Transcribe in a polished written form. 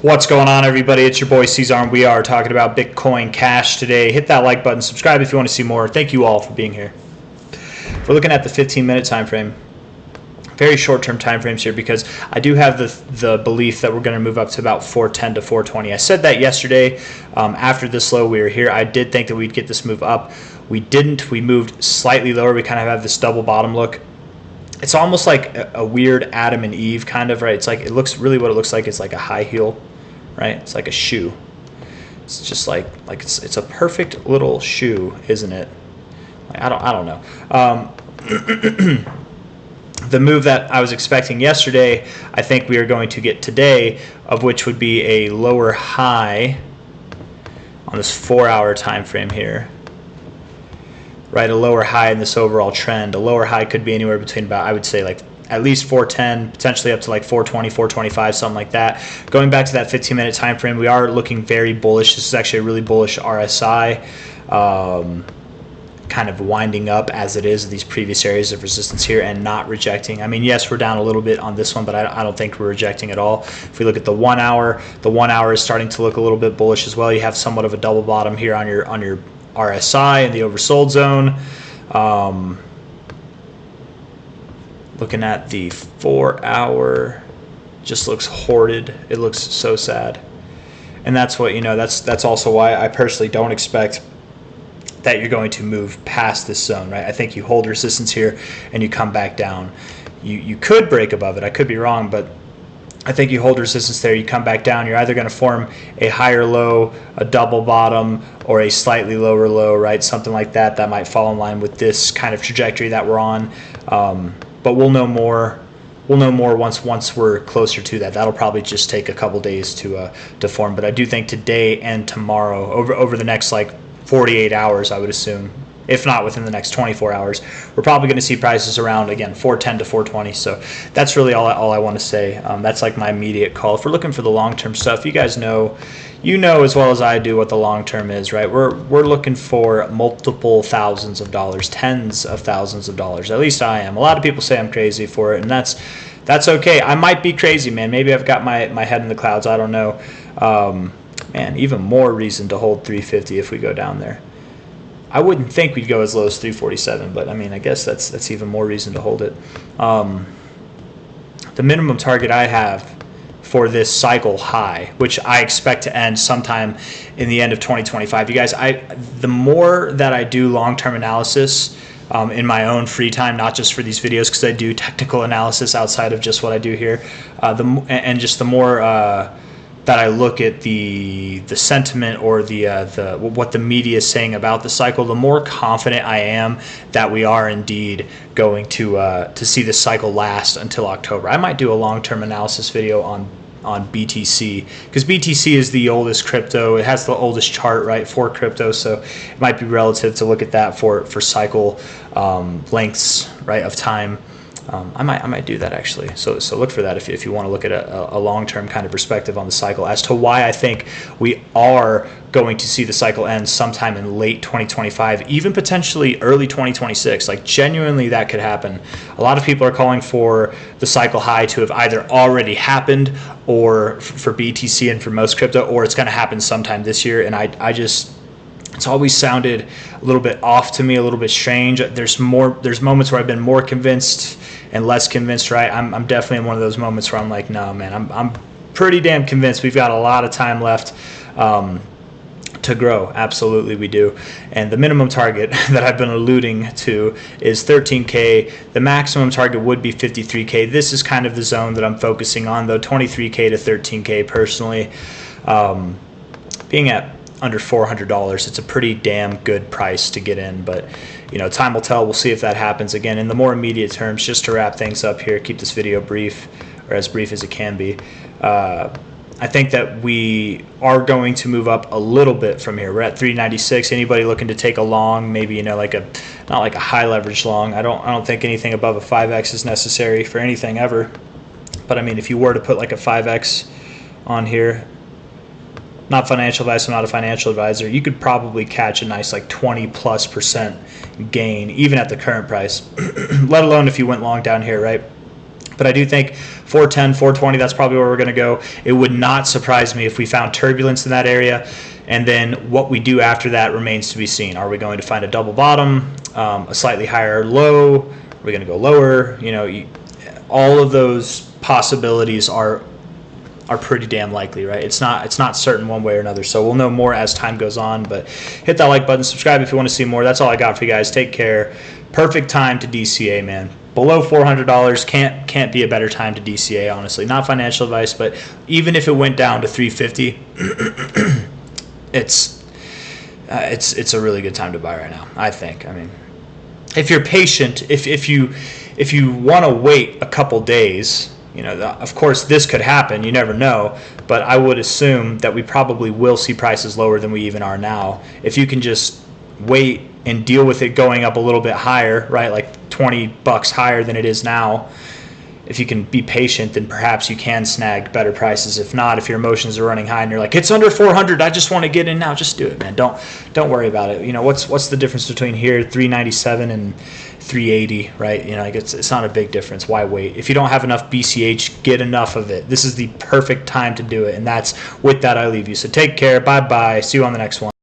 What's going on, everybody? It's your boy C-Zar, and we are talking about Bitcoin Cash today. Hit that like button, subscribe if you want to see more. Thank you all for being here. We're looking at the 15-minute time frame. Very short-term time frames here because I do have the belief that we're going to move up to about 410 to 420. I said that yesterday after this low we were here. I did think that we'd get this move up. We didn't. We moved slightly lower. We kind of have this double bottom look. It's almost like a weird Adam and Eve kind of, right? It's like, it looks really, what it looks like is like a high heel, right? It's like a shoe. It's just like it's a perfect little shoe, isn't it? Like, I don't know. The move that I was expecting yesterday, I think we are going to get today, of which would be a lower high on this 4-hour time frame here. Right, a lower high in this overall trend. A lower high could be anywhere between about, I would say, like at least 410, potentially up to like 420, 425, something like that. Going back to that 15-minute time frame, we are looking very bullish. This is actually a really bullish RSI, kind of winding up as it is these previous areas of resistance here and not rejecting. I mean, yes, we're down a little bit on this one, but I don't think we're rejecting at all. If we look at the 1 hour, the 1 hour is starting to look a little bit bullish as well. You have somewhat of a double bottom here on your RSI in the oversold zone. Looking at the 4 hour, just looks hoarded. It looks so sad, and that's what, you know, that's also why I personally don't expect that you're going to move past this zone, right? I think you hold resistance here and you come back down. You could break above it. I could be wrong, but I think you hold resistance there, you come back down, you're either going to form a higher low, a double bottom, or a slightly lower low, right? Something like that that might fall in line with this kind of trajectory that we're on. But we'll know more. We'll know more once we're closer to that. That'll probably just take a couple days to form. But I do think today and tomorrow, over the next like 48 hours, I would assume, if not within the next 24 hours, we're probably going to see prices around, again, 410 to 420. So that's really all I want to say. That's like my immediate call. If we're looking for the long-term stuff, you guys know, you know as well as I do what the long-term is, right? We're looking for multiple thousands of dollars, tens of thousands of dollars. At least I am. A lot of people say I'm crazy for it, and that's okay. I might be crazy, man. Maybe I've got my head in the clouds. I don't know. Man, even more reason to hold 350 if we go down there. I wouldn't think we'd go as low as 347, but I mean, I guess that's even more reason to hold it. The minimum target I have for this cycle high, which I expect to end sometime in the end of 2025. You guys, the more that I do long-term analysis in my own free time, not just for these videos, because I do technical analysis outside of just what I do here, and just the more that I look at the sentiment or the what the media is saying about the cycle, the more confident I am that we are indeed going to see this cycle last until October. I might do a long-term analysis video on BTC, because BTC is the oldest crypto. It has the oldest chart, right, for crypto, so it might be relative to look at that for cycle lengths, right, of time. I might do that actually. So look for that if you want to look at a long-term kind of perspective on the cycle as to why I think we are going to see the cycle end sometime in late 2025, even potentially early 2026. Like, genuinely, that could happen. A lot of people are calling for the cycle high to have either already happened, or for BTC and for most crypto, or it's going to happen sometime this year. And I just, it's always sounded a little bit off to me, a little bit strange. There's moments where I've been more convinced and less convinced, right? I'm definitely in one of those moments where I'm like, no, man, I'm pretty damn convinced we've got a lot of time left to grow. Absolutely we do. And the minimum target that I've been alluding to is 13K. The maximum target would be 53K. This is kind of the zone that I'm focusing on, though. 23K to 13K personally. Being at under $400, it's a pretty damn good price to get in, but you know, time will tell. We'll see if that happens. Again, in the more immediate terms, just to wrap things up here, keep this video brief, or as brief as it can be, I think that we are going to move up a little bit from here. We're at 396. Anybody looking to take a long, maybe, you know, like not like a high leverage long. I don't think anything above a 5x is necessary for anything ever, but I mean, if you were to put like a 5x on here, not financial advice, I'm not a financial advisor, you could probably catch a nice like 20+% gain even at the current price, let alone if you went long down here, right? But I do think 410, 420, that's probably where we're going to go. It would not surprise me if we found turbulence in that area. And then what we do after that remains to be seen. Are we going to find a double bottom, a slightly higher low? Are we going to go lower? All of those possibilities are pretty damn likely, right? It's not certain one way or another. So we'll know more as time goes on. But hit that like button, subscribe if you want to see more. That's all I got for you guys. Take care. Perfect time to DCA, man. Below $400 can't be a better time to DCA, honestly. Not financial advice, but even if it went down to $350, it's a really good time to buy right now, I think. I mean, if you're patient, if you want to wait a couple days, of course this could happen. You never know, but I would assume that we probably will see prices lower than we even are now. If you can just wait and deal with it going up a little bit higher, right? Like $20 higher than it is now. If you can be patient, then perhaps you can snag better prices. If not, if your emotions are running high and you're like, it's under 400, I just want to get in now, just do it, man. Don't worry about it. What's the difference between here 397 and 380, right? It's not a big difference. Why wait? If you don't have enough BCH, get enough of it. This is the perfect time to do it. And with that I leave you. So take care. Bye bye. See you on the next one.